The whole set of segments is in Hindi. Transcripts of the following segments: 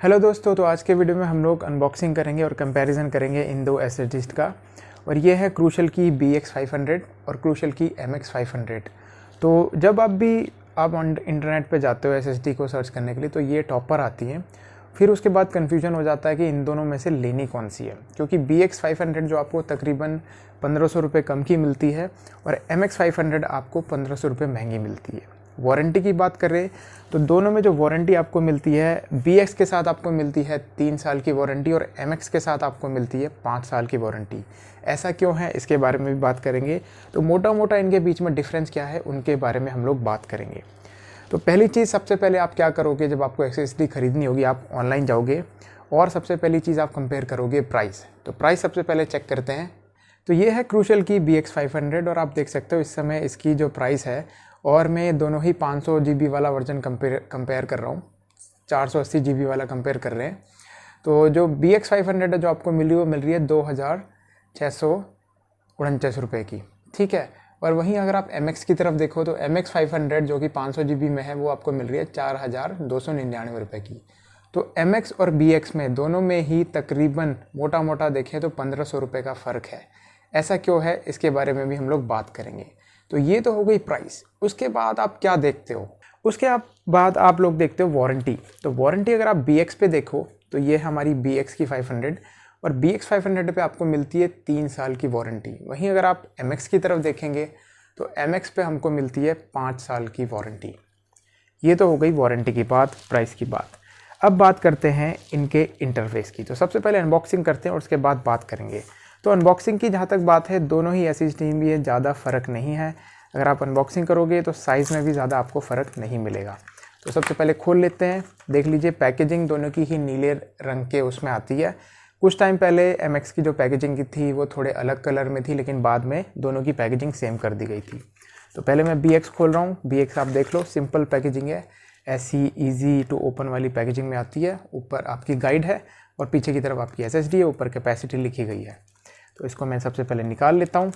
हेलो दोस्तों, तो आज के वीडियो में हम लोग अनबॉक्सिंग करेंगे और कंपैरिजन करेंगे इन दो एसएसडीज का। और ये है क्रूशल की BX500 और क्रूशल की MX500। तो जब आप इंटरनेट पे जाते हो एसएसडी को सर्च करने के लिए तो ये टॉप पर आती है। फिर उसके बाद कन्फ्यूजन हो जाता है कि इन दोनों में से लेनी कौन सी है, क्योंकि BX500 जो आपको तकरीबन 1500 रुपये कम की मिलती है और MX500 आपको 1500 रुपये महंगी मिलती है। वारंटी की बात करें तो दोनों में जो वारंटी आपको मिलती है, BX के साथ आपको मिलती है 3 साल की वारंटी और MX के साथ आपको मिलती है 5 साल की वारंटी। ऐसा क्यों है, इसके बारे में भी बात करेंगे। तो मोटा मोटा इनके बीच में डिफरेंस क्या है, उनके बारे में हम लोग बात करेंगे। तो पहली चीज़, सबसे पहले आप क्या करोगे, जब आपको एसएसडी खरीदनी होगी आप ऑनलाइन जाओगे और सबसे पहली चीज़ आप कंपेयर करोगे प्राइस। तो प्राइस सबसे पहले चेक करते हैं। तो ये है क्रूशल की BX500 और आप देख सकते हो इस समय इसकी जो प्राइस है, और मैं दोनों ही 500 GB वाला वर्जन कंपेयर कर रहा हूँ, 480 GB वाला कंपेयर कर रहे हैं। तो जो BX500 है जो आपको वो मिल रही है 2649 रुपये की, ठीक है। और वहीं अगर आप MX की तरफ देखो तो MX500 जो कि 500 GB में है वो आपको मिल रही है 4299 रुपये की। तो MX और BX में दोनों में ही तकरीबन मोटा मोटा देखें तो 1500 रुपये का फ़र्क है। ऐसा क्यों है, इसके बारे में भी हम लोग बात करेंगे। तो ये तो हो गई प्राइस। उसके बाद आप क्या देखते हो, बाद आप लोग देखते हो वारंटी। तो वारंटी अगर आप BX पे देखो तो ये हमारी BX की 500 और BX500 पे आपको मिलती है 3 साल की वारंटी। वहीं अगर आप MX की तरफ देखेंगे तो MX पे हमको मिलती है 5 साल की वारंटी। ये तो हो गई वारंटी की बात, प्राइस की बात। अब बात करते हैं इनके इंटरफेस की। तो सबसे पहले अनबॉक्सिंग करते हैं और उसके बाद बात करेंगे। तो अनबॉक्सिंग की जहाँ तक बात है, दोनों ही एसएसडी में भी ज़्यादा फ़र्क नहीं है। अगर आप अनबॉक्सिंग करोगे तो साइज़ में भी ज़्यादा आपको फ़र्क नहीं मिलेगा। तो सबसे पहले खोल लेते हैं। देख लीजिए पैकेजिंग दोनों की ही नीले रंग के उसमें आती है। कुछ टाइम पहले MX की जो पैकेजिंग की थी वो थोड़े अलग कलर में थी, लेकिन बाद में दोनों की पैकेजिंग सेम कर दी गई थी। तो पहले मैं BX खोल रहा हूँ। BX आप देख लो, सिंपल पैकेजिंग है, ऐसी ईजी टू ओपन वाली पैकेजिंग में आती है। ऊपर आपकी गाइड है और पीछे की तरफ आपकी SSD है, ऊपर कैपेसिटी लिखी गई है। तो इसको मैं सबसे पहले निकाल लेता हूँ।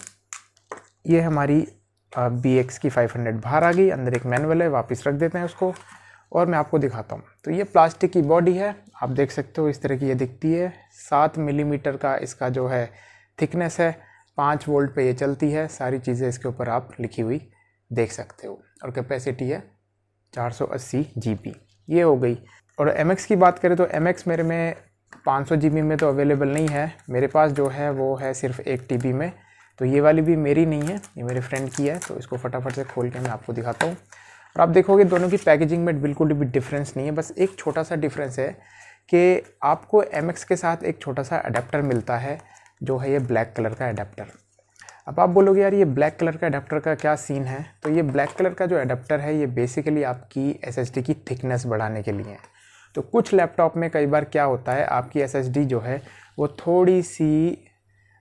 ये हमारी BX की 500 बाहर आ गई। अंदर एक मैनुअल है, वापस रख देते हैं उसको और मैं आपको दिखाता हूँ। तो ये प्लास्टिक की बॉडी है, आप देख सकते हो इस तरह की ये दिखती है। 7 मिलीमीटर का इसका जो है थिकनेस है, 5 वोल्ट पे ये चलती है। सारी चीज़ें इसके ऊपर आप लिखी हुई देख सकते हो और कैपेसिटी है 480 GB। ये हो गई। और MX की बात करें तो MX मेरे में 500 GB में तो अवेलेबल नहीं है। मेरे पास जो है वो है सिर्फ 1 TB में। तो ये वाली भी मेरी नहीं है, ये मेरे फ्रेंड की है। तो इसको फटाफट से खोल के मैं आपको दिखाता हूँ। और आप देखोगे दोनों की पैकेजिंग में बिल्कुल भी डिफरेंस नहीं है। बस एक छोटा सा डिफरेंस है कि आपको MX के साथ एक छोटा सा अडेप्टर मिलता है, जो है ये ब्लैक कलर का अडेप्टर। अब आप बोलोगे यार ये ब्लैक कलर का अडेप्टर का क्या सीन है। तो ये ब्लैक कलर का जो अडेप्टर है ये बेसिकली आपकी SSD की थिकनेस बढ़ाने के लिए है। तो कुछ लैपटॉप में कई बार क्या होता है, आपकी SSD जो है वो थोड़ी सी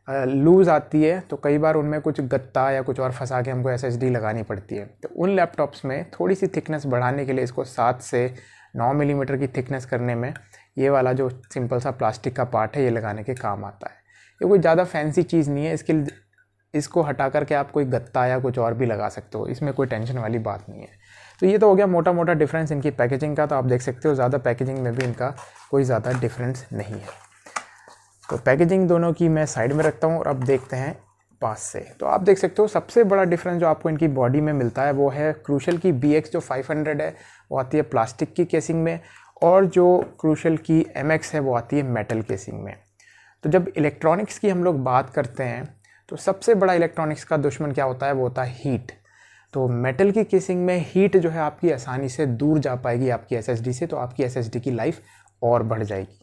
लूज़ आती है। तो कई बार उनमें कुछ गत्ता या कुछ और फंसा के हमको SSD लगानी पड़ती है। तो उन लैपटॉप्स में थोड़ी सी थिकनेस बढ़ाने के लिए इसको 7 से 9 मिलीमीटर की थिकनेस करने में ये वाला जो सिंपल सा प्लास्टिक का पार्ट है ये लगाने के काम आता है। ये कोई ज़्यादा फैंसी चीज़ नहीं है। इसको हटा करके आप कोई गत्ता या कुछ और भी लगा सकते हो, इसमें कोई टेंशन वाली बात नहीं है। तो ये तो हो गया मोटा मोटा डिफरेंस इनकी पैकेजिंग का। तो आप देख सकते हो ज़्यादा पैकेजिंग में भी इनका कोई ज़्यादा डिफरेंस नहीं है। तो पैकेजिंग दोनों की मैं साइड में रखता हूँ और अब देखते हैं पास से। तो आप देख सकते हो सबसे बड़ा डिफरेंस जो आपको इनकी बॉडी में मिलता है वो है क्रूशल की BX जो 500 है वो आती है प्लास्टिक की केसिंग में, और जो क्रूशल की MX है वो आती है मेटल केसिंग में। तो जब इलेक्ट्रॉनिक्स की हम लोग बात करते हैं तो सबसे बड़ा इलेक्ट्रॉनिक्स का दुश्मन क्या होता है, वो होता है हीट। तो मेटल की केसिंग में हीट जो है आपकी आसानी से दूर जा पाएगी आपकी SSD से, तो आपकी SSD की लाइफ और बढ़ जाएगी।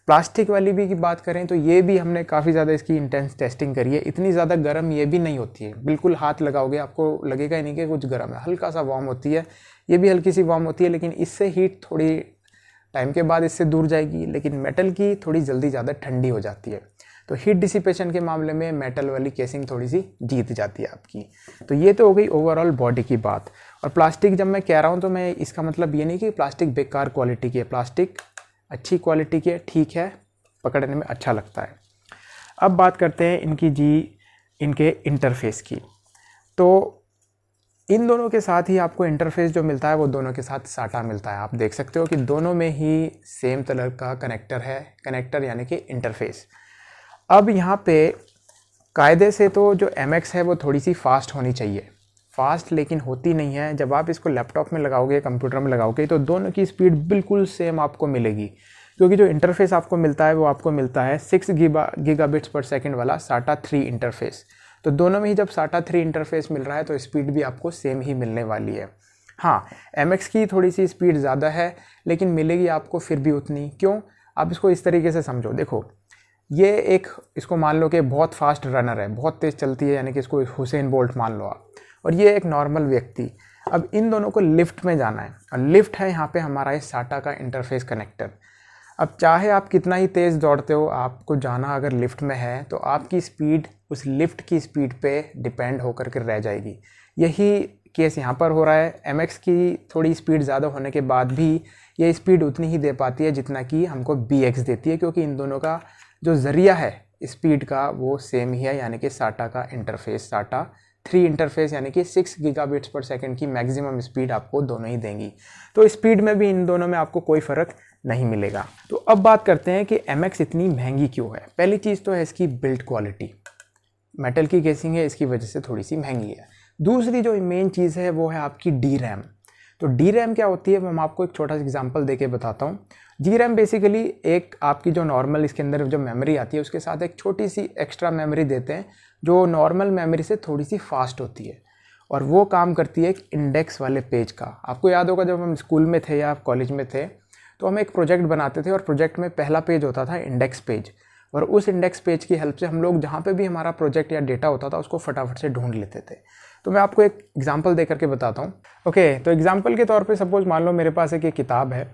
प्लास्टिक वाली भी की बात करें तो ये भी हमने काफ़ी ज़्यादा इसकी इंटेंस टेस्टिंग करी है। इतनी ज़्यादा गर्म ये भी नहीं होती है, बिल्कुल हाथ लगाओगे आपको लगेगा ही नहीं कि कुछ गर्म है, हल्का सा वार्म होती है। ये भी हल्की सी वार्म होती है, लेकिन इससे हीट थोड़ी टाइम के बाद इससे दूर जाएगी। लेकिन मेटल की थोड़ी जल्दी ज़्यादा ठंडी हो जाती है। तो हीट डिसिपेशन के मामले में मेटल वाली केसिंग थोड़ी सी जीत जाती है आपकी। तो ये तो हो गई ओवरऑल बॉडी की बात। और प्लास्टिक जब मैं कह रहा हूँ तो मैं इसका मतलब ये नहीं कि प्लास्टिक बेकार क्वालिटी की है, प्लास्टिक अच्छी क्वालिटी की है, ठीक है, पकड़ने में अच्छा लगता है। अब बात करते हैं इनके इंटरफेस की। तो इन दोनों के साथ ही आपको इंटरफेस जो मिलता है वो दोनों के साथ साटा मिलता है। आप देख सकते हो कि दोनों में ही सेम कलर का कनेक्टर है, कनेक्टर यानी कि इंटरफेस। अब यहाँ पे कायदे से तो जो MX है वो थोड़ी सी फास्ट होनी चाहिए, फास्ट लेकिन होती नहीं है। जब आप इसको लैपटॉप में लगाओगे, कंप्यूटर में लगाओगे, तो दोनों की स्पीड बिल्कुल सेम आपको मिलेगी, क्योंकि जो इंटरफेस आपको मिलता है वो आपको मिलता है 6 गीगाबिट्स पर सेकेंड वाला SATA 3 इंटरफेस। तो दोनों में ही जब SATA 3 इंटरफेस मिल रहा है तो स्पीड भी आपको सेम ही मिलने वाली है। हाँ, MX की थोड़ी सी स्पीड ज़्यादा है, लेकिन मिलेगी आपको फिर भी उतनी। क्यों? आप इसको इस तरीके से समझो। देखो, ये एक, इसको मान लो कि बहुत फास्ट रनर है, बहुत तेज़ चलती है, यानी कि इसको हुसैन बोल्ट मान लो आप, और ये एक नॉर्मल व्यक्ति। अब इन दोनों को लिफ्ट में जाना है, और लिफ्ट है यहाँ पे हमारा इस SATA का इंटरफेस कनेक्टर। अब चाहे आप कितना ही तेज़ दौड़ते हो, आपको जाना अगर लिफ्ट में है तो आपकी स्पीड उस लिफ्ट की स्पीड पे डिपेंड होकर के रह जाएगी। यही केस यहाँ पर हो रहा है। MX की थोड़ी स्पीड ज़्यादा होने के बाद भी ये स्पीड उतनी ही दे पाती है जितना कि हमको BX देती है, क्योंकि इन दोनों का जो ज़रिया है स्पीड का वो सेम ही है, यानी कि SATA का इंटरफेस, SATA 3 इंटरफेस, यानी कि 6 गीगाबिट्स पर सेकेंड की मैक्सिमम स्पीड आपको दोनों ही देंगी। तो स्पीड में भी इन दोनों में आपको कोई फ़र्क नहीं मिलेगा। तो अब बात करते हैं कि MX इतनी महंगी क्यों है। पहली चीज़ तो है इसकी बिल्ड क्वालिटी, मेटल की केसिंग है, इसकी वजह से थोड़ी सी महंगी है। दूसरी जो मेन चीज़ है वो है आपकी DRAM। तो DRAM क्या होती है वो मैं आपको एक छोटा सा एग्जांपल देके बताता हूँ। DRAM बेसिकली एक आपकी जो नॉर्मल इसके अंदर जो मेमोरी आती है उसके साथ एक छोटी सी एक्स्ट्रा मेमोरी देते हैं जो नॉर्मल मेमोरी से थोड़ी सी फास्ट होती है, और वो काम करती है एक इंडेक्स वाले पेज का। आपको याद होगा जब हम स्कूल में थे या कॉलेज में थे तो हम एक प्रोजेक्ट बनाते थे, और प्रोजेक्ट में पहला पेज होता था इंडेक्स पेज, और उस इंडेक्स पेज की हेल्प से हम लोग जहाँ पे भी हमारा प्रोजेक्ट या डेटा होता था उसको फटाफट से ढूंढ लेते थे। तो मैं आपको एक एग्जांपल दे करके बताता हूँ। ओके, तो एग्जांपल के तौर पे सपोज मान लो मेरे पास एक किताब है,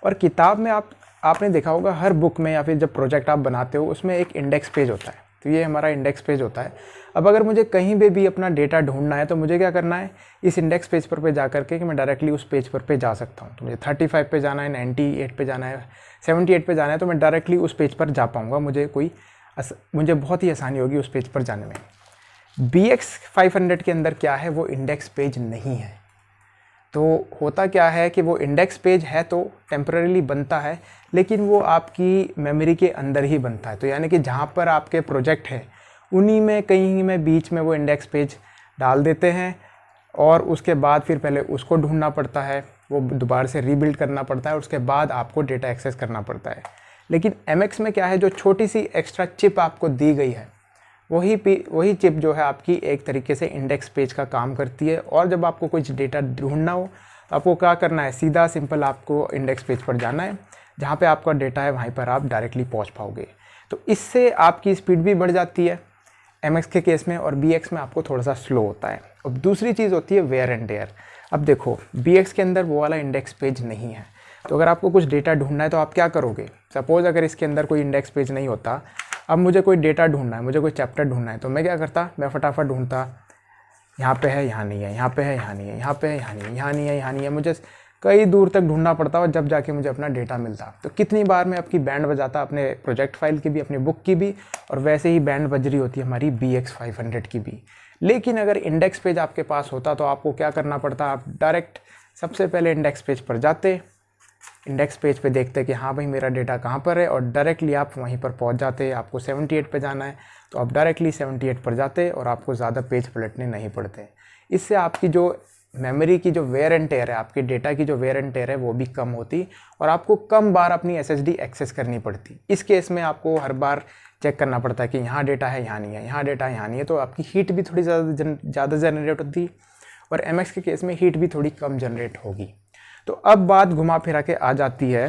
और किताब में आपने देखा होगा हर बुक में या फिर जब प्रोजेक्ट आप बनाते हो उसमें एक इंडेक्स पेज होता है। तो ये हमारा इंडेक्स पेज होता है। अब अगर मुझे कहीं भी अपना डेटा ढूंढना है तो मुझे क्या करना है, इस इंडेक्स पेज पर जा करके कि मैं डायरेक्टली उस पेज पर जा सकता हूँ। तो मुझे 35 पे जाना है, 98 पे जाना है, 78 पे जाना है, तो मैं डायरेक्टली उस पेज पर जा पाऊँगा। मुझे बहुत ही आसानी होगी उस पेज पर जाने में। BX 500 के अंदर क्या है, वो इंडेक्स पेज नहीं है। तो होता क्या है कि वो इंडेक्स पेज है तो टेम्परेरी बनता है, लेकिन वो आपकी मेमोरी के अंदर ही बनता है। तो यानी कि जहाँ पर आपके प्रोजेक्ट है उन्हीं में कहीं में बीच में वो इंडेक्स पेज डाल देते हैं, और उसके बाद फिर पहले उसको ढूंढना पड़ता है, वो दोबारा से रीबिल्ड करना पड़ता है, उसके बाद आपको डेटा एक्सेस करना पड़ता है। लेकिन MX में क्या है, जो छोटी सी एक्स्ट्रा चिप आपको दी गई है वही चिप जो है आपकी एक तरीके से इंडेक्स पेज का काम करती है। और जब आपको कुछ डेटा ढूंढना हो तो आपको क्या करना है, सीधा सिंपल आपको इंडेक्स पेज पर जाना है, जहाँ पे आपका डेटा है वहीं पर आप डायरेक्टली पहुँच पाओगे। तो इससे आपकी स्पीड भी बढ़ जाती है MX के केस में, और BX में आपको थोड़ा सा स्लो होता है। अब दूसरी चीज़ होती है वेयर एंड टेयर। अब देखो BX के अंदर वो वाला इंडेक्स पेज नहीं है, तो अगर आपको कुछ डेटा ढूंढना है तो आप क्या करोगे। सपोज़ अगर इसके अंदर कोई इंडेक्स पेज नहीं होता, अब मुझे कोई डेटा ढूंढना है, मुझे कोई चैप्टर ढूंढना है, तो मैं क्या करता, मैं फटाफट ढूंढता, यहाँ पे है, यहाँ नहीं है, यहाँ पे है, यहाँ नहीं है, यहाँ पे है, यहाँ नहीं है, यहाँ नहीं है, यहाँ नहीं है, मुझे कई दूर तक ढूंढना पड़ता और जब जाके मुझे अपना डेटा मिलता। तो कितनी बार मैं आपकी बैंड बजाता, अपने प्रोजेक्ट फाइल की भी, अपनी बुक की भी, और वैसे ही बैंड बज रही होती है हमारी BX 500 की भी। लेकिन अगर इंडेक्स पेज आपके पास होता तो आपको क्या करना पड़ता, आप डायरेक्ट सबसे पहले इंडेक्स पेज पर जाते, इंडेक्स पेज पे देखते कि हाँ भाई मेरा डेटा कहाँ पर है, और डायरेक्टली आप वहीं पर पहुँच जाते। आपको 78 पे जाना है तो आप डायरेक्टली 78 पर जाते, और आपको ज़्यादा पेज पलटने नहीं पड़ते। इससे आपकी जो मेमोरी की जो वेयर एंड टेयर है, आपके डेटा की जो वेयर एंड टेयर है वो भी कम होती, और आपको कम बार अपनी SSD एक्सेस करनी पड़ती। इस केस में आपको हर बार चेक करना पड़ता है कि यहाँ डेटा है, यहाँ नहीं है, यहाँ डेटा है, यहाँ नहीं है, तो आपकी हीट भी थोड़ी ज़्यादा जनरेट होती, और MX के केस में हीट भी थोड़ी कम जनरेट होगी। तो अब बात घुमा फिरा के आ जाती है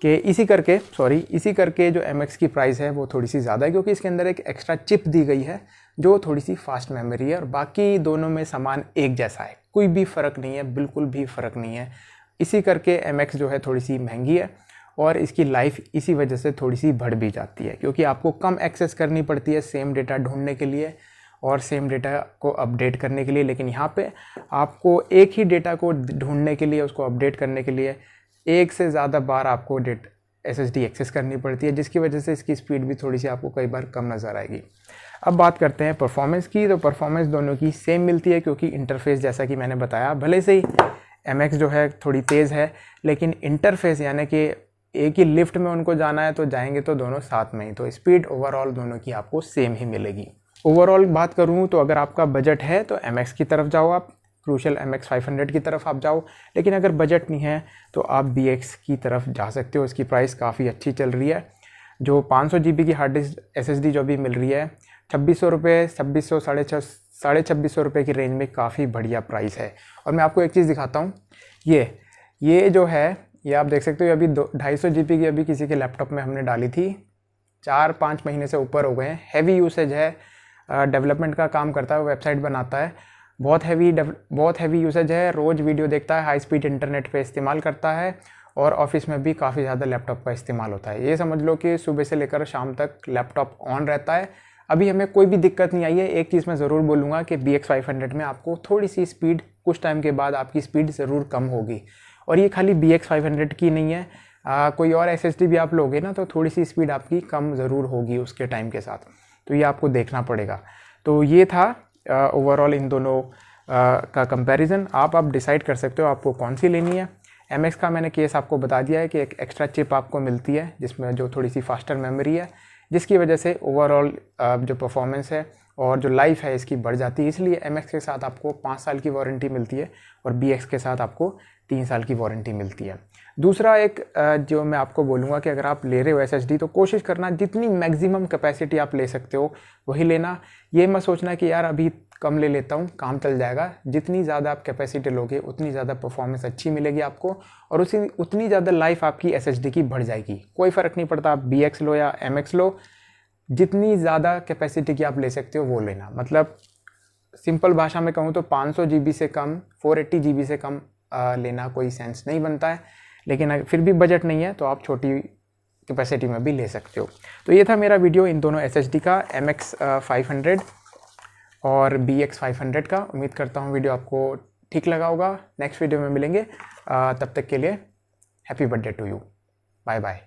कि इसी करके जो MX की प्राइस है वो थोड़ी सी ज़्यादा है, क्योंकि इसके अंदर एक एक्स्ट्रा चिप दी गई है जो थोड़ी सी फास्ट मेमोरी है, और बाकी दोनों में सामान एक जैसा है, कोई भी फ़र्क नहीं है, बिल्कुल भी फ़र्क नहीं है। इसी करके MX जो है थोड़ी सी महंगी है, और इसकी लाइफ इसी वजह से थोड़ी सी बढ़ भी जाती है, क्योंकि आपको कम एक्सेस करनी पड़ती है सेम डेटा ढूंढने के लिए और सेम डेटा को अपडेट करने के लिए। लेकिन यहाँ पे आपको एक ही डेटा को ढूंढने के लिए, उसको अपडेट करने के लिए एक से ज़्यादा बार आपको SSD एक्सेस करनी पड़ती है, जिसकी वजह से इसकी स्पीड भी थोड़ी सी आपको कई बार कम नज़र आएगी। अब बात करते हैं परफॉर्मेंस की। तो परफॉर्मेंस दोनों की सेम मिलती है, क्योंकि इंटरफेस जैसा कि मैंने बताया, भले से ही MX जो है थोड़ी तेज़ है, लेकिन इंटरफेस यानी कि एक ही लिफ्ट में उनको जाना है तो जाएंगे तो दोनों साथ में ही, तो स्पीड ओवरऑल दोनों की आपको सेम ही मिलेगी। ओवरऑल बात करूँ तो अगर आपका बजट है तो MX की तरफ जाओ, आप क्रूशल MX 500 की तरफ आप जाओ। लेकिन अगर बजट नहीं है तो आप BX की तरफ जा सकते हो, इसकी प्राइस काफ़ी अच्छी चल रही है। जो 500 GB की हार्ड डिस्क SSD जो भी मिल रही है 2600 रुपये, 2600 साढ़े 2600 रुपये की रेंज में काफ़ी बढ़िया प्राइस है। और मैं आपको एक चीज़ दिखाता हूँ, ये जो है ये आप देख सकते हो, अभी 250 GB की अभी किसी के लैपटॉप में हमने डाली थी, 4-5 महीने से ऊपर हो गए हैं। हैवी यूसेज है, डेवलपमेंट का काम करता है, वेबसाइट बनाता है, बहुत हैवी यूसेज है, रोज़ वीडियो देखता है, हाई स्पीड इंटरनेट पे इस्तेमाल करता है, और ऑफिस में भी काफ़ी ज़्यादा लैपटॉप का इस्तेमाल होता है। ये समझ लो कि सुबह से लेकर शाम तक लैपटॉप ऑन रहता है। अभी हमें कोई भी दिक्कत नहीं आई है। एक चीज़ मैं ज़रूर बोलूँगा कि BX 500 में आपको थोड़ी सी स्पीड कुछ टाइम के बाद आपकी स्पीड ज़रूर कम होगी, और ये खाली BX 500 की नहीं है, कोई और SSD भी आप लोगे ना तो थोड़ी सी स्पीड आपकी कम ज़रूर होगी उसके टाइम के साथ, तो ये आपको देखना पड़ेगा। तो ये था ओवरऑल इन दोनों का कंपैरिजन। आप डिसाइड कर सकते हो आपको कौन सी लेनी है। MX का मैंने केस आपको बता दिया है कि एक एक्स्ट्रा चिप आपको मिलती है जिसमें जो थोड़ी सी फास्टर मेमोरी है, जिसकी वजह से ओवरऑल जो परफॉर्मेंस है और जो लाइफ है इसकी बढ़ जाती है। इसलिए MX के साथ आपको 5 साल की वारंटी मिलती है और BX के साथ आपको 3 साल की वारंटी मिलती है। दूसरा एक जो मैं आपको बोलूँगा कि अगर आप ले रहे हो SSD तो कोशिश करना जितनी मैक्सिमम कैपेसिटी आप ले सकते हो वही लेना। ये मत सोचना कि यार अभी कम ले लेता हूँ काम चल जाएगा। जितनी ज़्यादा आप कैपेसिटी लोगे उतनी ज़्यादा परफॉर्मेंस अच्छी मिलेगी आपको, और उतनी ज़्यादा लाइफ आपकी SSD की बढ़ जाएगी। कोई फ़र्क नहीं पड़ता आप BX लो या MX लो, जितनी ज़्यादा कैपेसिटी की आप ले सकते हो वो लेना। मतलब सिंपल भाषा में कहूँ तो 500 GB से कम, 480 GB से कम लेना कोई सेंस नहीं बनता है। लेकिन फिर भी बजट नहीं है तो आप छोटी कैपेसिटी में भी ले सकते हो। तो ये था मेरा वीडियो इन दोनों SSD का, MX 500 और BX 500 का। उम्मीद करता हूँ वीडियो आपको ठीक लगा होगा। नेक्स्ट वीडियो में मिलेंगे, तब तक के लिए happy birthday to you, bye bye.